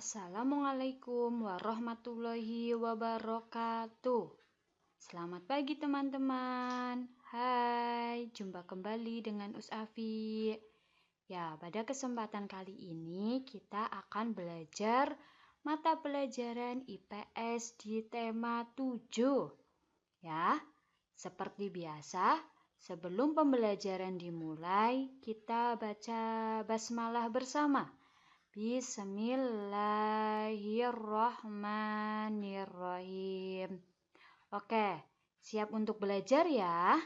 Assalamualaikum warahmatullahi wabarakatuh. Selamat pagi teman-teman. Hai, jumpa kembali dengan Afi. Ya, pada kesempatan kali ini kita akan belajar mata pelajaran IPS di tema 7. Ya, seperti biasa, sebelum pembelajaran dimulai, kita baca basmalah bersama. Bismillahirrahmanirrahim. Oke, siap untuk belajar ya?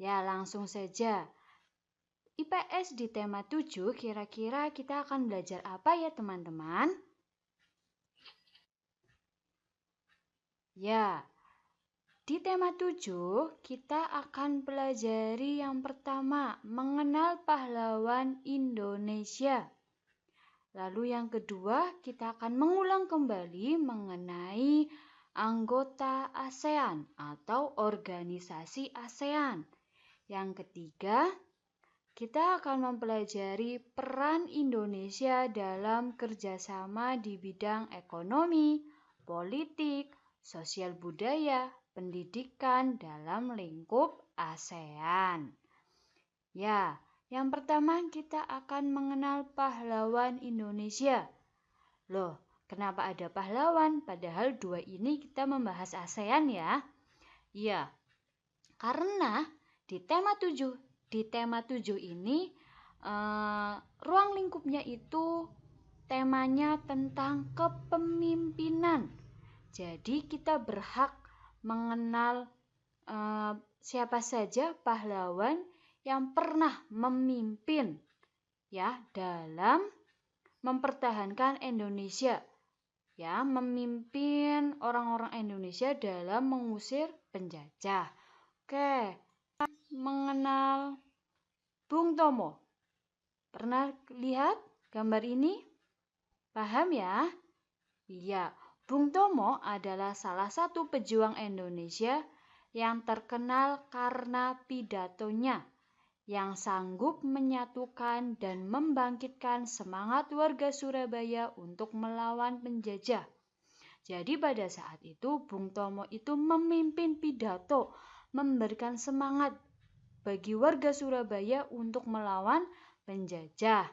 Ya, langsung saja. IPS di tema 7, kira-kira kita akan belajar apa ya teman-teman? Ya, di tema 7 kita akan pelajari yang pertama, mengenal pahlawan Indonesia. Lalu yang kedua, kita akan mengulang kembali mengenai anggota ASEAN atau organisasi ASEAN. Yang ketiga, kita akan mempelajari peran Indonesia dalam kerjasama di bidang ekonomi, politik, sosial budaya, pendidikan dalam lingkup ASEAN. Ya, yang pertama kita akan mengenal pahlawan Indonesia. Loh, kenapa ada pahlawan? Padahal dua ini kita membahas ASEAN ya. Iya, karena di tema 7 ini ruang lingkupnya itu temanya tentang kepemimpinan. Jadi kita berhak mengenal siapa saja pahlawan yang pernah memimpin ya dalam mempertahankan Indonesia, ya, memimpin orang-orang Indonesia dalam mengusir penjajah. Oke, mengenal Bung Tomo. Pernah lihat gambar ini? Paham ya? Iya, Bung Tomo adalah salah satu pejuang Indonesia yang terkenal karena pidatonya yang sanggup menyatukan dan membangkitkan semangat warga Surabaya untuk melawan penjajah. Jadi pada saat itu Bung Tomo itu memimpin pidato, memberikan semangat bagi warga Surabaya untuk melawan penjajah.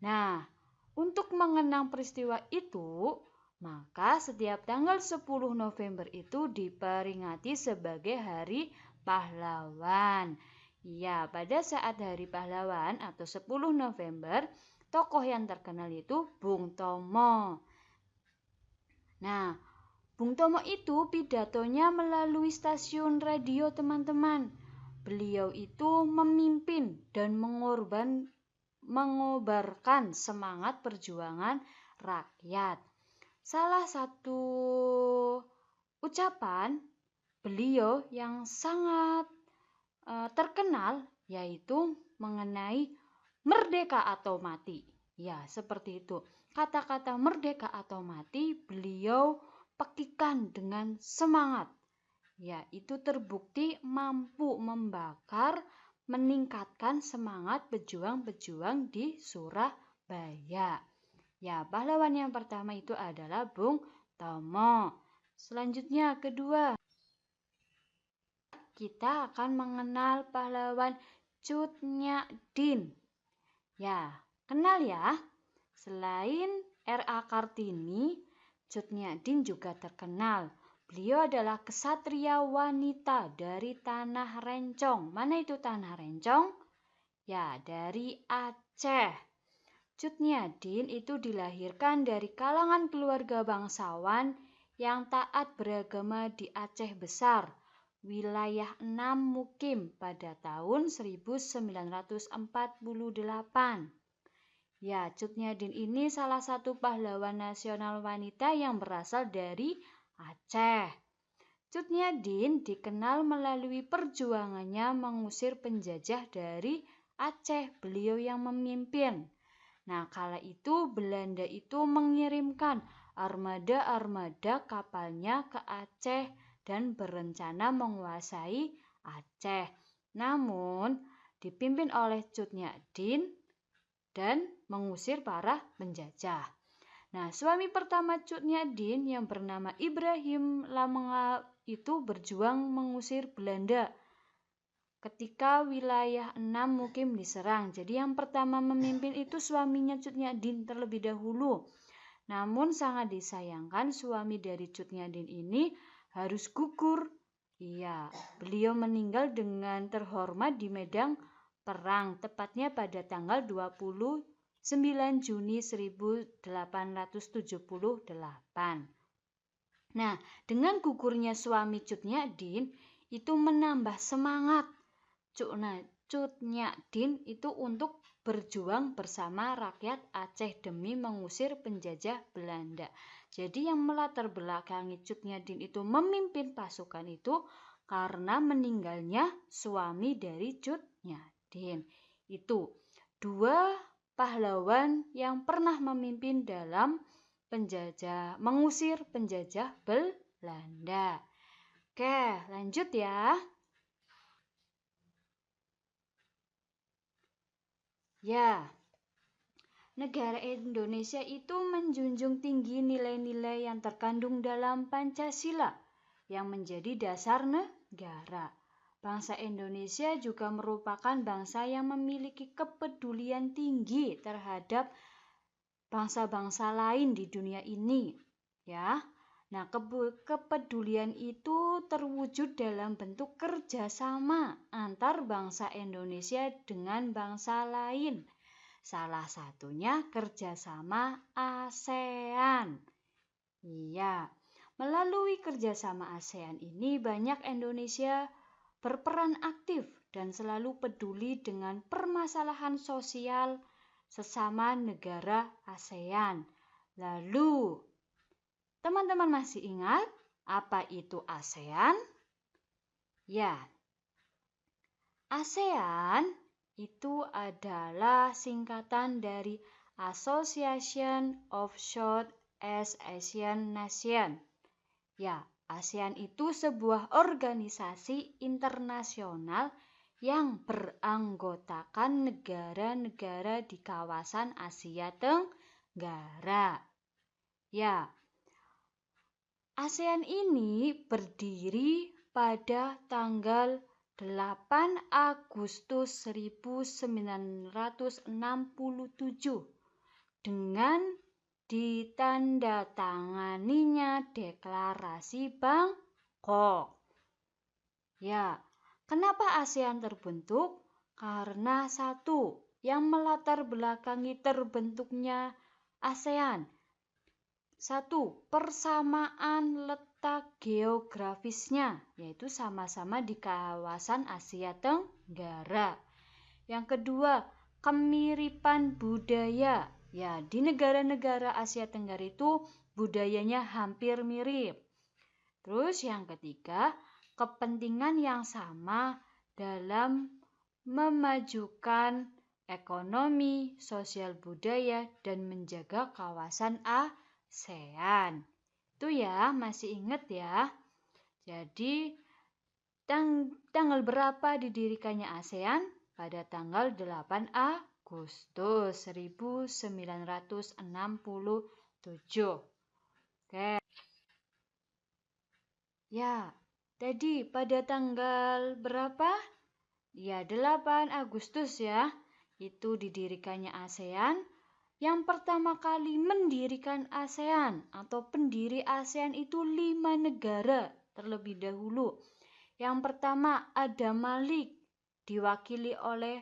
Nah, untuk mengenang peristiwa itu, maka setiap tanggal 10 November itu diperingati sebagai Hari Pahlawan. Ya, pada saat Hari Pahlawan atau 10 November, tokoh yang terkenal itu Bung Tomo. Nah, Bung Tomo itu pidatonya melalui stasiun radio teman-teman. Beliau itu memimpin dan mengobarkan semangat perjuangan rakyat. Salah satu ucapan beliau yang sangat terkenal yaitu mengenai merdeka atau mati. Ya, seperti itu. Kata-kata merdeka atau mati beliau pekikan dengan semangat. Ya, itu terbukti mampu membakar, meningkatkan semangat pejuang-pejuang di Surabaya. Ya, pahlawan yang pertama itu adalah Bung Tomo. Selanjutnya kedua, kita akan mengenal pahlawan Cut Nyak Dien. Ya, kenal ya? Selain R.A. Kartini, Cut Nyak Dien juga terkenal. Beliau adalah kesatria wanita dari Tanah Rencong. Mana itu Tanah Rencong? Ya, dari Aceh. Cut Nyak Dien itu dilahirkan dari kalangan keluarga bangsawan yang taat beragama di Aceh Besar, wilayah 6 Mukim pada tahun 1948. Ya, Cut Nyak Dien ini salah satu pahlawan nasional wanita yang berasal dari Aceh. Cut Nyak Dien dikenal melalui perjuangannya mengusir penjajah dari Aceh. Beliau yang memimpin. Nah, kala itu Belanda itu mengirimkan armada-armada kapalnya ke Aceh dan berencana menguasai Aceh. Namun, dipimpin oleh Cut Nyak Dien dan mengusir para penjajah. Nah, suami pertama Cut Nyak-dien yang bernama Ibrahim Lamenga itu berjuang mengusir Belanda ketika wilayah 6 Mukim diserang. Jadi yang pertama memimpin itu suaminya Cut Nyak-dien terlebih dahulu. Namun sangat disayangkan suami dari Cut Nyak-dien ini harus gugur. Iya, beliau meninggal dengan terhormat di medan perang, tepatnya pada tanggal 29 Juni 1878. Nah, dengan gugurnya suami Cut Nyak-dien itu menambah semangat Cut Nyak-dien itu untuk berjuang bersama rakyat Aceh demi mengusir penjajah Belanda. Jadi yang melatar belakangi Cut Nyak-dien itu memimpin pasukan itu karena meninggalnya suami dari Cut Nyak-dien. Itu dua pahlawan yang pernah memimpin dalam mengusir penjajah Belanda. Oke, lanjut ya. Ya, negara Indonesia itu menjunjung tinggi nilai-nilai yang terkandung dalam Pancasila yang menjadi dasar negara. Bangsa Indonesia juga merupakan bangsa yang memiliki kepedulian tinggi terhadap bangsa-bangsa lain di dunia ini, ya. Nah, kepedulian itu terwujud dalam bentuk kerjasama antar bangsa Indonesia dengan bangsa lain. Salah satunya kerjasama ASEAN. Iya, melalui kerjasama ASEAN ini banyak Indonesia berperan aktif dan selalu peduli dengan permasalahan sosial sesama negara ASEAN. Lalu, teman-teman masih ingat apa itu ASEAN? Ya, ASEAN itu adalah singkatan dari Association of Southeast Asian Nations. Ya, ASEAN itu sebuah organisasi internasional yang beranggotakan negara-negara di kawasan Asia Tenggara. Ya, ASEAN ini berdiri pada tanggal 8 Agustus 1967 dengan ditandatanganinya Deklarasi Bangkok. Ya, kenapa ASEAN terbentuk? Karena satu, yang melatar belakangi terbentuknya ASEAN. Satu, persamaan letak geografisnya, yaitu sama-sama di kawasan Asia Tenggara. Yang kedua, kemiripan budaya. Ya, di negara-negara Asia Tenggara itu budayanya hampir mirip. Terus yang ketiga, kepentingan yang sama dalam memajukan ekonomi, sosial budaya, dan menjaga kawasan ASEAN. Itu ya, masih ingat ya. Jadi, tanggal berapa didirikannya ASEAN? Pada tanggal 8 Agustus 1967. Oke. Ya, tadi pada tanggal berapa? Ya, 8 Agustus ya. Itu didirikannya ASEAN. Yang pertama kali mendirikan ASEAN atau pendiri ASEAN itu 5 negara terlebih dahulu. Yang pertama ada Malik diwakili oleh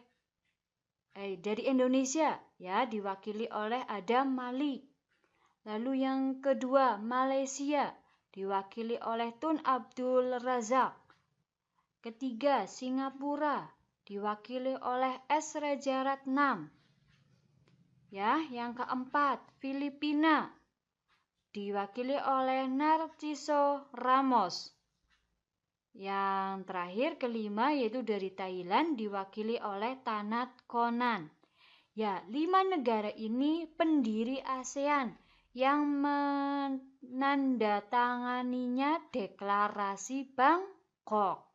dari Indonesia ya, diwakili oleh Adam Malik. Lalu yang kedua Malaysia diwakili oleh Tun Abdul Razak. Ketiga Singapura diwakili oleh S. Rajaratnam. Ya, yang keempat Filipina diwakili oleh Narciso Ramos. Yang terakhir kelima yaitu dari Thailand diwakili oleh Tanat Konan. Ya, 5 negara ini pendiri ASEAN yang menandatanganinya Deklarasi Bangkok.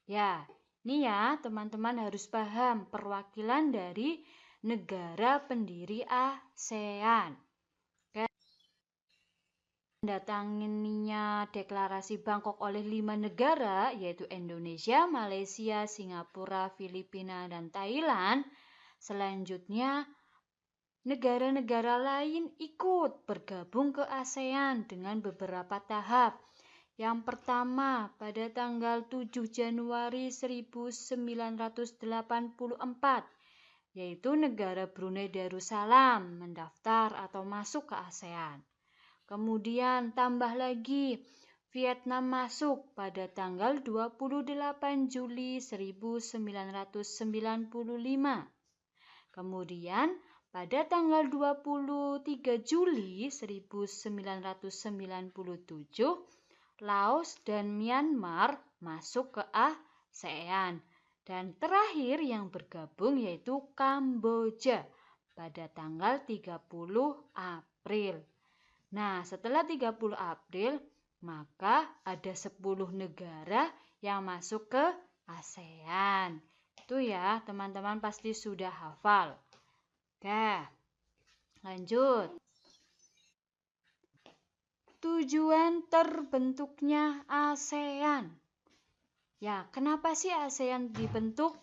Ya, ini ya teman-teman harus paham perwakilan dari negara pendiri ASEAN. Oke. Mendatanginya deklarasi Bangkok oleh 5 negara, yaitu Indonesia, Malaysia, Singapura, Filipina, dan Thailand. Selanjutnya, negara-negara lain ikut bergabung ke ASEAN dengan beberapa tahap. Yang pertama, pada tanggal 7 Januari 1984, yaitu negara Brunei Darussalam mendaftar atau masuk ke ASEAN. Kemudian tambah lagi, Vietnam masuk pada tanggal 28 Juli 1995. Kemudian pada tanggal 23 Juli 1997, Laos dan Myanmar masuk ke ASEAN. Dan terakhir yang bergabung yaitu Kamboja pada tanggal 30 April. Nah, setelah 30 April, maka ada 10 negara yang masuk ke ASEAN. Itu ya, teman-teman pasti sudah hafal. Oke, lanjut. Tujuan terbentuknya ASEAN. Ya, kenapa sih ASEAN dibentuk?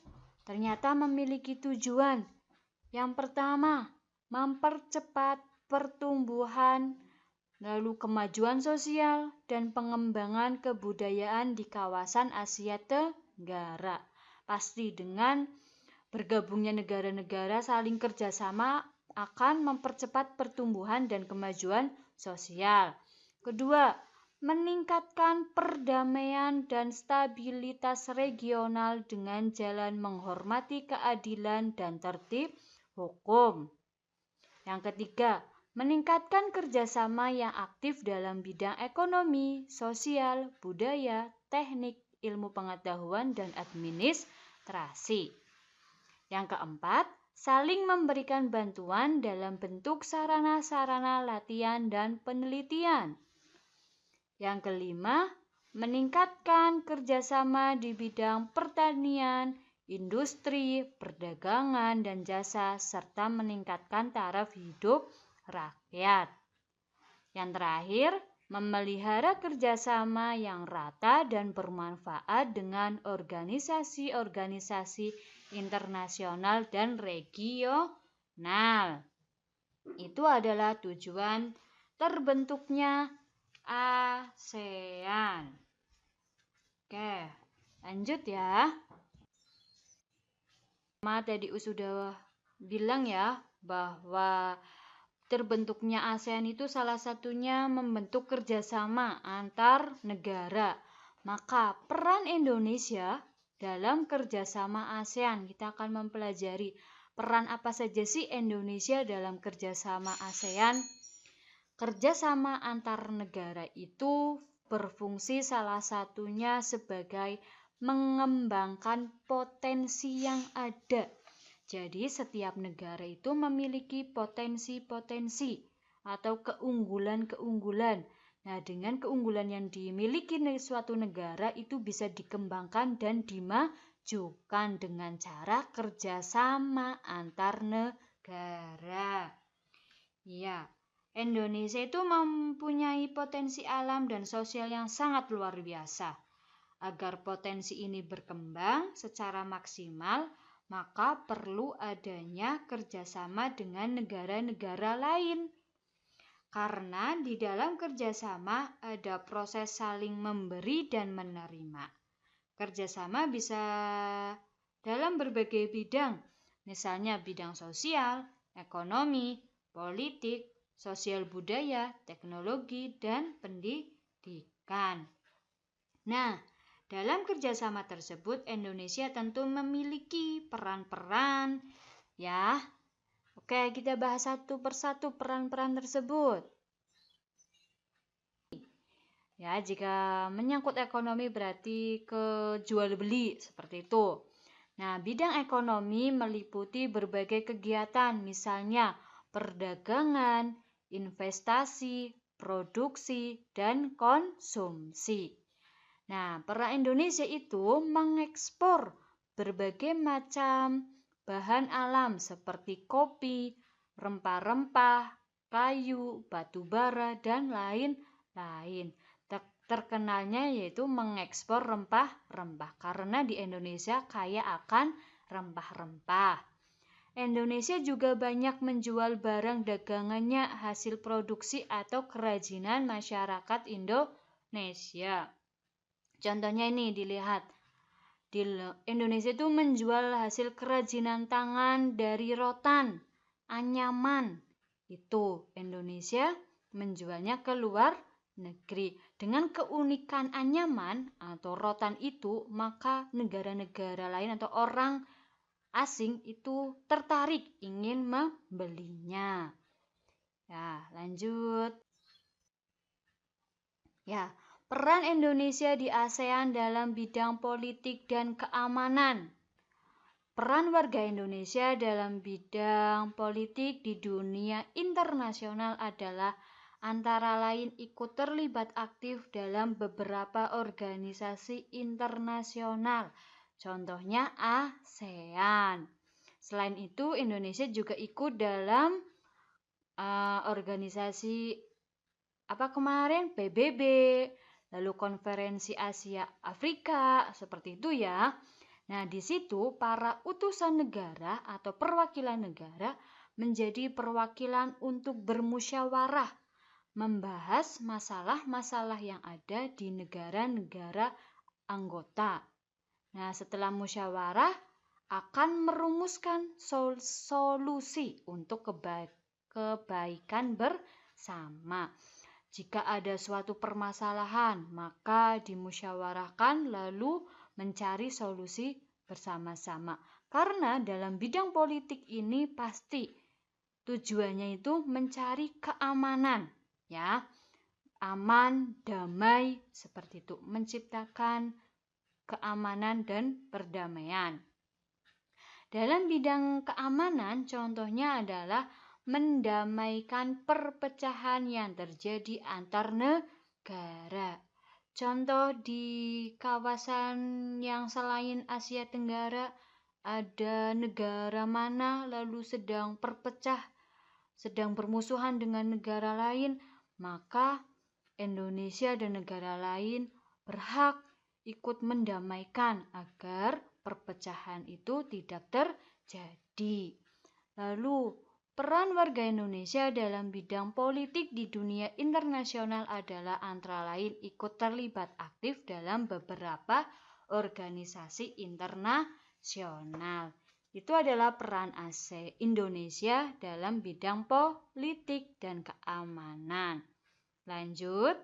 Ternyata memiliki tujuan. Yang pertama, mempercepat pertumbuhan, lalu kemajuan sosial dan pengembangan kebudayaan di kawasan Asia Tenggara. Pasti dengan bergabungnya negara-negara saling kerjasama akan mempercepat pertumbuhan dan kemajuan sosial. Kedua, meningkatkan perdamaian dan stabilitas regional dengan jalan menghormati keadilan dan tertib hukum. Yang ketiga, meningkatkan kerjasama yang aktif dalam bidang ekonomi, sosial, budaya, teknik, ilmu pengetahuan, dan administrasi. Yang keempat, saling memberikan bantuan dalam bentuk sarana-sarana latihan dan penelitian. Yang kelima, meningkatkan kerjasama di bidang pertanian, industri, perdagangan, dan jasa, serta meningkatkan taraf hidup rakyat. Yang terakhir, memelihara kerjasama yang rata dan bermanfaat dengan organisasi-organisasi internasional dan regional. Itu adalah tujuan terbentuknya ASEAN. Oke, lanjut ya. Tadi sudah bilang ya bahwa terbentuknya ASEAN itu salah satunya membentuk kerjasama antar negara. Maka peran Indonesia dalam kerjasama ASEAN, kita akan mempelajari peran apa saja sih Indonesia dalam kerjasama ASEAN. Kerjasama antar negara itu berfungsi salah satunya sebagai mengembangkan potensi yang ada. Jadi setiap negara itu memiliki potensi-potensi atau keunggulan-keunggulan. Nah, dengan keunggulan yang dimiliki suatu negara itu bisa dikembangkan dan dimajukan dengan cara kerjasama antar negara. Ya, Indonesia itu mempunyai potensi alam dan sosial yang sangat luar biasa. Agar potensi ini berkembang secara maksimal, maka perlu adanya kerjasama dengan negara-negara lain. Karena di dalam kerjasama ada proses saling memberi dan menerima. Kerjasama bisa dalam berbagai bidang, misalnya bidang sosial, ekonomi, politik, sosial budaya, teknologi, dan pendidikan. Nah, dalam kerjasama tersebut, Indonesia tentu memiliki peran-peran, ya. Oke, kita bahas satu persatu peran-peran tersebut. Ya, jika menyangkut ekonomi berarti ke jual beli, seperti itu. Nah, bidang ekonomi meliputi berbagai kegiatan, misalnya perdagangan, investasi, produksi, dan konsumsi. Nah, peran Indonesia itu mengekspor berbagai macam bahan alam seperti kopi, rempah-rempah, kayu, batu bara, dan lain-lain. lain. Terkenalnya yaitu mengekspor rempah-rempah karena di Indonesia kaya akan rempah-rempah. Indonesia juga banyak menjual barang dagangannya hasil produksi atau kerajinan masyarakat Indonesia. Contohnya ini dilihat. Di Indonesia itu menjual hasil kerajinan tangan dari rotan, anyaman. Itu Indonesia menjualnya ke luar negeri. Dengan keunikan anyaman atau rotan itu, maka negara-negara lain atau orang asing itu tertarik ingin membelinya. Ya, lanjut. Ya, peran Indonesia di ASEAN dalam bidang politik dan keamanan. Peran warga Indonesia dalam bidang politik di dunia internasional adalah antara lain ikut terlibat aktif dalam beberapa organisasi internasional, contohnya ASEAN. Selain itu, Indonesia juga ikut dalam organisasi kemarin PBB, lalu Konferensi Asia Afrika, seperti itu ya. Nah, di situ para utusan negara atau perwakilan negara menjadi perwakilan untuk bermusyawarah, membahas masalah-masalah yang ada di negara-negara anggota. Nah, setelah musyawarah akan merumuskan solusi untuk kebaikan bersama. Jika ada suatu permasalahan, maka dimusyawarahkan lalu mencari solusi bersama-sama. Karena dalam bidang politik ini pasti tujuannya itu mencari keamanan, ya. Aman, damai, seperti itu, menciptakan keamanan dan perdamaian. Dalam bidang keamanan, contohnya adalah mendamaikan perpecahan yang terjadi antar negara. Contoh di kawasan yang selain Asia Tenggara, ada negara mana lalu sedang bermusuhan dengan negara lain, maka Indonesia dan negara lain berhak ikut mendamaikan agar perpecahan itu tidak terjadi. Lalu, peran warga Indonesia dalam bidang politik di dunia internasional adalah antara lain ikut terlibat aktif dalam beberapa organisasi internasional. Itu adalah peran Indonesia dalam bidang politik dan keamanan. Lanjut.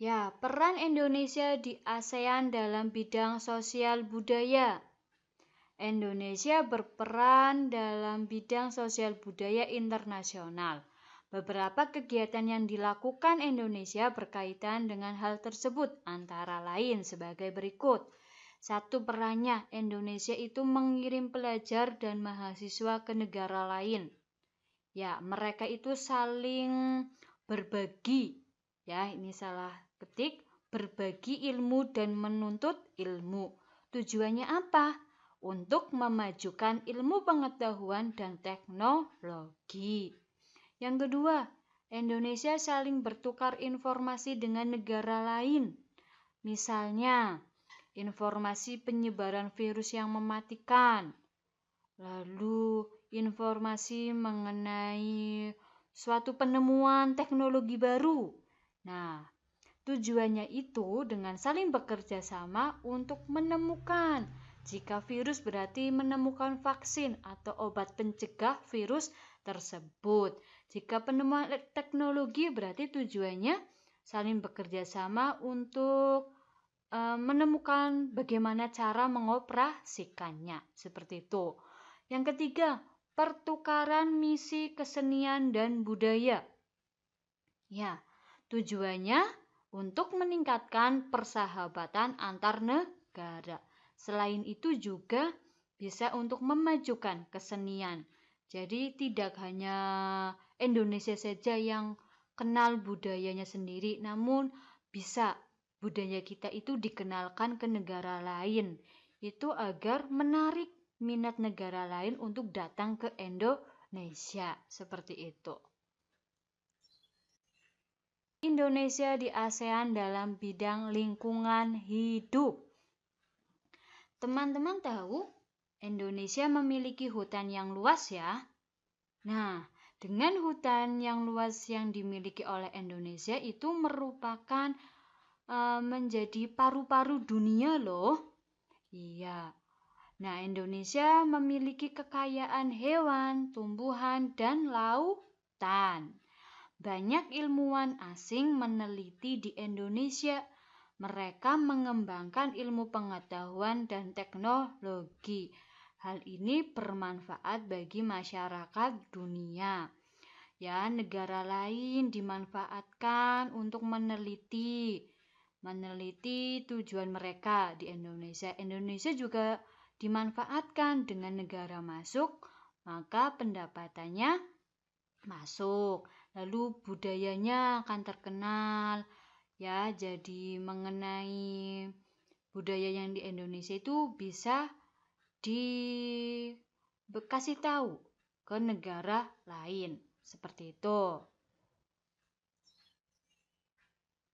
Ya, peran Indonesia di ASEAN dalam bidang sosial budaya. Indonesia berperan dalam bidang sosial budaya internasional. Beberapa kegiatan yang dilakukan Indonesia berkaitan dengan hal tersebut, antara lain sebagai berikut. 1. Perannya, Indonesia itu mengirim pelajar dan mahasiswa ke negara lain. Ya, mereka itu saling berbagi. Ya, ini salah ketik, berbagi ilmu dan menuntut ilmu. Tujuannya apa? Untuk memajukan ilmu pengetahuan dan teknologi. Yang kedua, Indonesia saling bertukar informasi dengan negara lain. Misalnya, informasi penyebaran virus yang mematikan. Lalu, informasi mengenai suatu penemuan teknologi baru. Nah, tujuannya itu dengan saling bekerja sama untuk menemukan. Jika virus berarti menemukan vaksin atau obat pencegah virus tersebut. Jika penemuan teknologi berarti tujuannya saling bekerja sama untuk menemukan bagaimana cara mengoperasikannya. Seperti itu. Yang ketiga, pertukaran misi kesenian dan budaya. Ya, tujuannya untuk meningkatkan persahabatan antar negara. Selain itu juga bisa untuk memajukan kesenian. Jadi tidak hanya Indonesia saja yang kenal budayanya sendiri, namun bisa budaya kita itu dikenalkan ke negara lain. Itu agar menarik minat negara lain untuk datang ke Indonesia. Seperti itu. Indonesia di ASEAN dalam bidang lingkungan hidup. Teman-teman tahu Indonesia memiliki hutan yang luas ya. Nah, dengan hutan yang luas yang dimiliki oleh Indonesia itu merupakan menjadi paru-paru dunia loh. Iya. Nah, Indonesia memiliki kekayaan hewan, tumbuhan, dan lautan. Banyak ilmuwan asing meneliti di Indonesia. Mereka mengembangkan ilmu pengetahuan dan teknologi. Hal ini bermanfaat bagi masyarakat dunia. Ya, negara lain dimanfaatkan untuk meneliti tujuan mereka di Indonesia. Indonesia juga dimanfaatkan dengan negara masuk, maka pendapatannya masuk. Lalu budayanya akan terkenal. Ya, jadi mengenai budaya yang di Indonesia itu bisa dikasih tahu ke negara lain. Seperti itu.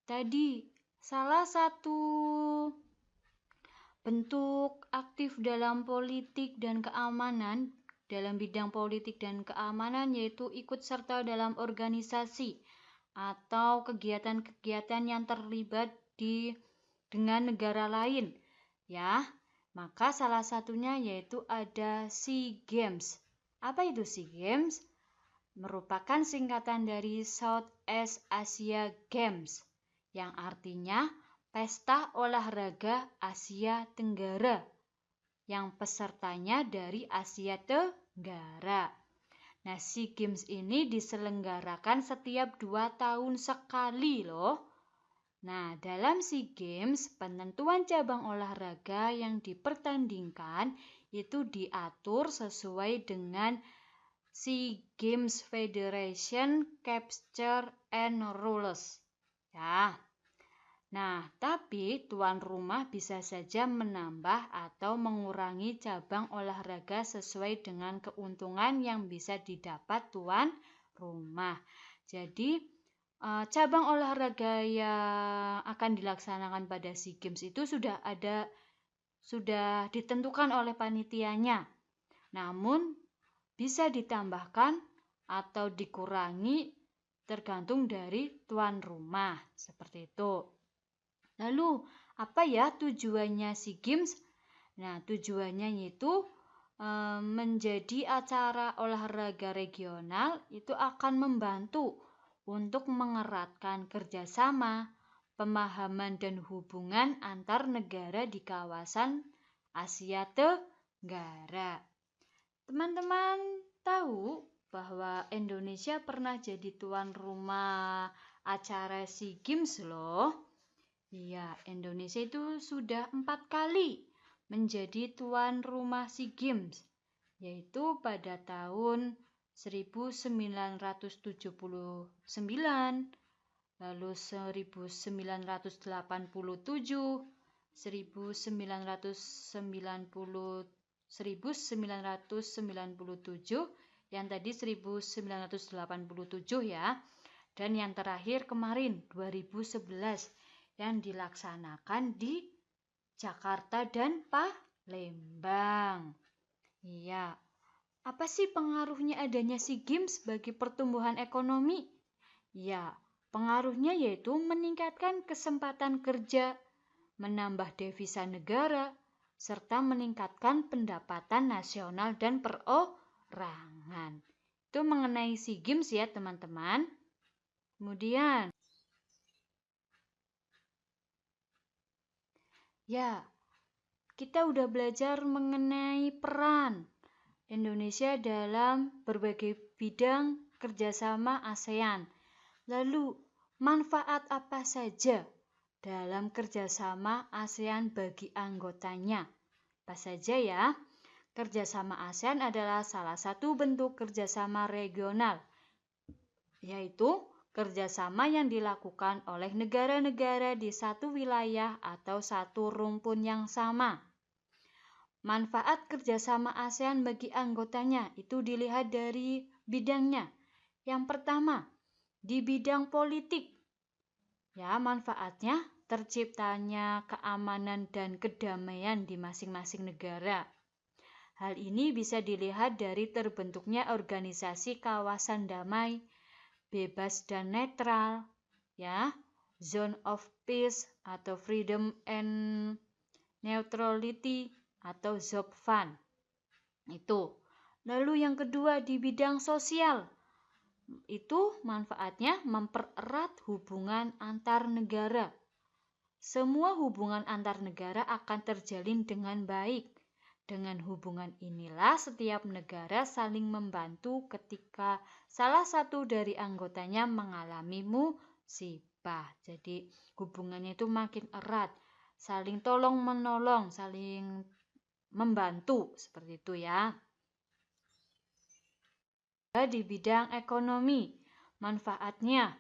Tadi, salah satu bentuk aktif dalam politik dan keamanan, dalam bidang politik dan keamanan yaitu ikut serta dalam organisasi atau kegiatan-kegiatan yang terlibat dengan negara lain. Ya, maka salah satunya yaitu ada SEA Games. Apa itu SEA Games? Merupakan singkatan dari Southeast Asia Games, yang artinya Pesta Olahraga Asia Tenggara, yang pesertanya dari Asia Tenggara. Nah, SEA Games ini diselenggarakan setiap 2 tahun sekali loh. Nah, dalam SEA Games, penentuan cabang olahraga yang dipertandingkan itu diatur sesuai dengan SEA Games Federation Capture and Rules. Ya. Nah, tapi tuan rumah bisa saja menambah atau mengurangi cabang olahraga sesuai dengan keuntungan yang bisa didapat tuan rumah. Jadi, cabang olahraga yang akan dilaksanakan pada SEA Games itu sudah ditentukan oleh panitianya. Namun, bisa ditambahkan atau dikurangi tergantung dari tuan rumah. Seperti itu. Lalu, apa ya tujuannya SEA Games? Nah, tujuannya yaitu menjadi acara olahraga regional itu akan membantu untuk mengeratkan kerjasama, pemahaman dan hubungan antar negara di kawasan Asia Tenggara. Teman-teman tahu bahwa Indonesia pernah jadi tuan rumah acara SEA Games loh. Iya, Indonesia itu sudah 4 kali menjadi tuan rumah SEA Games, yaitu pada tahun 1979, lalu 1987, 1997, yang tadi 1987 ya, dan yang terakhir kemarin 2011 yang dilaksanakan di Jakarta dan Palembang. Iya. Apa sih pengaruhnya adanya SEA Games bagi pertumbuhan ekonomi? Ya, pengaruhnya yaitu meningkatkan kesempatan kerja, menambah devisa negara, serta meningkatkan pendapatan nasional dan perorangan. Itu mengenai SEA Games ya teman-teman. Kemudian, ya, kita udah belajar mengenai peran Indonesia dalam berbagai bidang kerjasama ASEAN. Lalu, manfaat apa saja dalam kerjasama ASEAN bagi anggotanya? Apa saja ya? Kerjasama ASEAN adalah salah satu bentuk kerjasama regional, yaitu kerjasama yang dilakukan oleh negara-negara di satu wilayah atau satu rumpun yang sama. Manfaat kerjasama ASEAN bagi anggotanya itu dilihat dari bidangnya. Yang pertama, di bidang politik. Ya, manfaatnya terciptanya keamanan dan kedamaian di masing-masing negara. Hal ini bisa dilihat dari terbentuknya organisasi kawasan damai, bebas dan netral, ya, Zone of Peace atau Freedom and Neutrality atau ZOPFAN. Itu. Lalu yang kedua di bidang sosial. Itu manfaatnya mempererat hubungan antar negara. Semua hubungan antar negara akan terjalin dengan baik. Dengan hubungan inilah setiap negara saling membantu ketika salah satu dari anggotanya mengalami musibah. Jadi hubungannya itu makin erat, saling tolong menolong, saling membantu seperti itu ya. Di bidang ekonomi, manfaatnya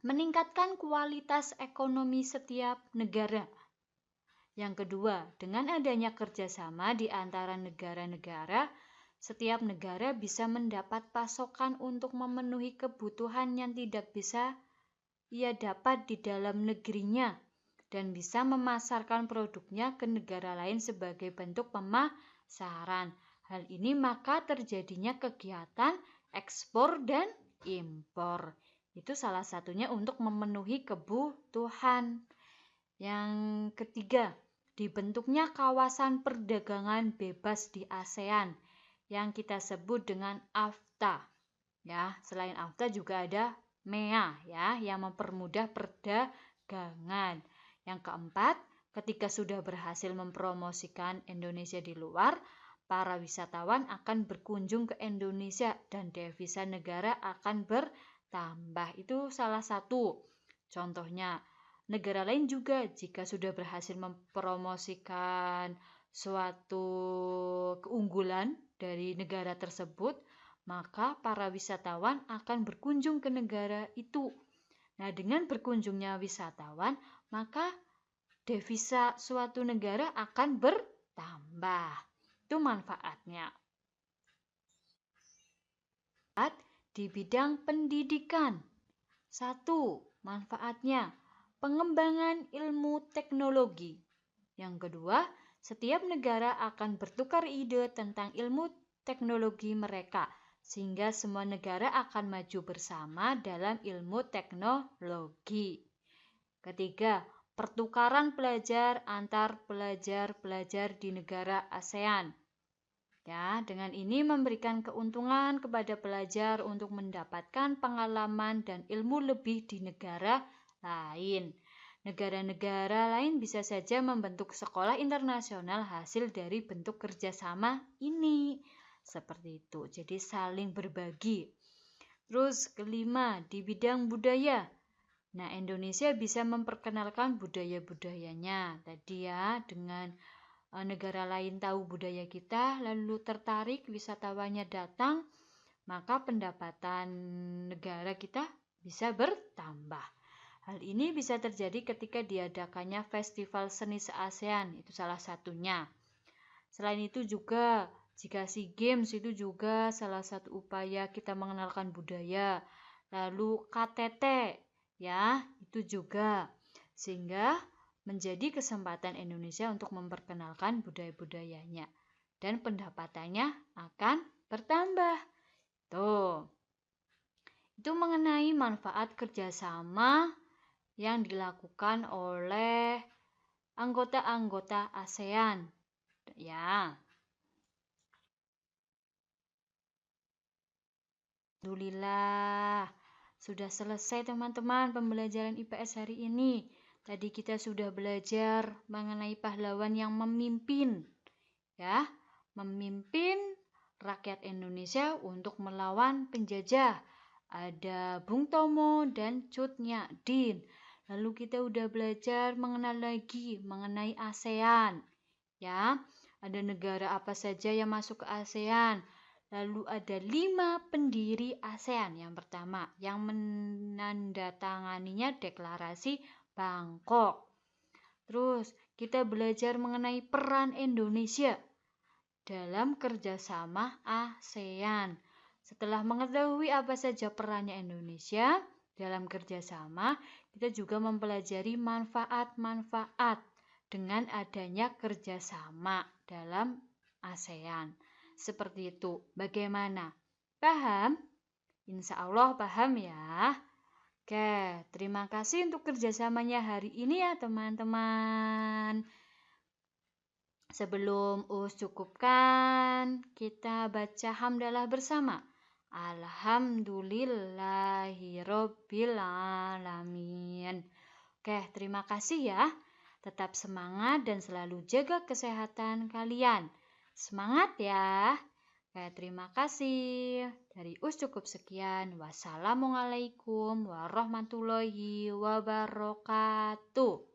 meningkatkan kualitas ekonomi setiap negara. Yang kedua, dengan adanya kerjasama di antara negara-negara, setiap negara bisa mendapat pasokan untuk memenuhi kebutuhan yang tidak bisa ia dapat di dalam negerinya dan bisa memasarkan produknya ke negara lain sebagai bentuk pemasaran. Hal ini maka terjadinya kegiatan ekspor dan impor. Itu salah satunya untuk memenuhi kebutuhan. Yang ketiga, dibentuknya kawasan perdagangan bebas di ASEAN yang kita sebut dengan AFTA. Ya, selain AFTA juga ada MEA ya, yang mempermudah perdagangan. Yang keempat, ketika sudah berhasil mempromosikan Indonesia di luar, para wisatawan akan berkunjung ke Indonesia dan devisa negara akan bertambah. Itu salah satu contohnya. Negara lain juga jika sudah berhasil mempromosikan suatu keunggulan dari negara tersebut, maka para wisatawan akan berkunjung ke negara itu. Nah, dengan berkunjungnya wisatawan, maka devisa suatu negara akan bertambah. Itu manfaatnya. Di bidang pendidikan. 1. Manfaatnya pengembangan ilmu teknologi. Yang kedua, setiap negara akan bertukar ide tentang ilmu teknologi mereka, sehingga semua negara akan maju bersama dalam ilmu teknologi. Ketiga, pertukaran pelajar antar pelajar-pelajar di negara ASEAN. Ya, dengan ini memberikan keuntungan kepada pelajar untuk mendapatkan pengalaman dan ilmu lebih di negara lain. Negara-negara lain bisa saja membentuk sekolah internasional hasil dari bentuk kerjasama ini. Seperti itu, jadi saling berbagi. Terus kelima, di bidang budaya. Nah, Indonesia bisa memperkenalkan budaya-budayanya. Tadi ya, dengan negara lain tahu budaya kita, lalu tertarik wisatawannya datang, maka pendapatan negara kita bisa bertambah. Hal ini bisa terjadi ketika diadakannya festival seni se-ASEAN, itu salah satunya. Selain itu juga, jika SEA Games itu juga salah satu upaya kita mengenalkan budaya. Lalu KTT, ya, itu juga. Sehingga menjadi kesempatan Indonesia untuk memperkenalkan budaya-budayanya dan pendapatannya akan bertambah. Tuh. Itu mengenai manfaat kerjasama yang dilakukan oleh anggota-anggota ASEAN. Ya. Alhamdulillah. Sudah selesai teman-teman pembelajaran IPS hari ini. Tadi kita sudah belajar mengenai pahlawan yang memimpin, ya, memimpin rakyat Indonesia untuk melawan penjajah. Ada Bung Tomo dan Cut Nyak Dien. Lalu kita udah belajar mengenal lagi mengenai ASEAN, ya. Ada negara apa saja yang masuk ke ASEAN. Lalu ada 5 pendiri ASEAN. Yang pertama, yang menandatanganinya deklarasi Bangkok. Terus kita belajar mengenai peran Indonesia dalam kerjasama ASEAN. Setelah mengetahui apa saja perannya Indonesia dalam kerjasama, kita juga mempelajari manfaat-manfaat dengan adanya kerjasama dalam ASEAN. Seperti itu. Bagaimana? Paham? Insya Allah paham ya. Oke, terima kasih untuk kerjasamanya hari ini ya teman-teman. Sebelum cukupkan, kita baca hamdalah bersama. Alhamdulillahirobbil alamin. Oke, terima kasih ya. Tetap semangat dan selalu jaga kesehatan kalian. Semangat ya. Oke, terima kasih. Dari cukup sekian. Wassalamualaikum warahmatullahi wabarakatuh.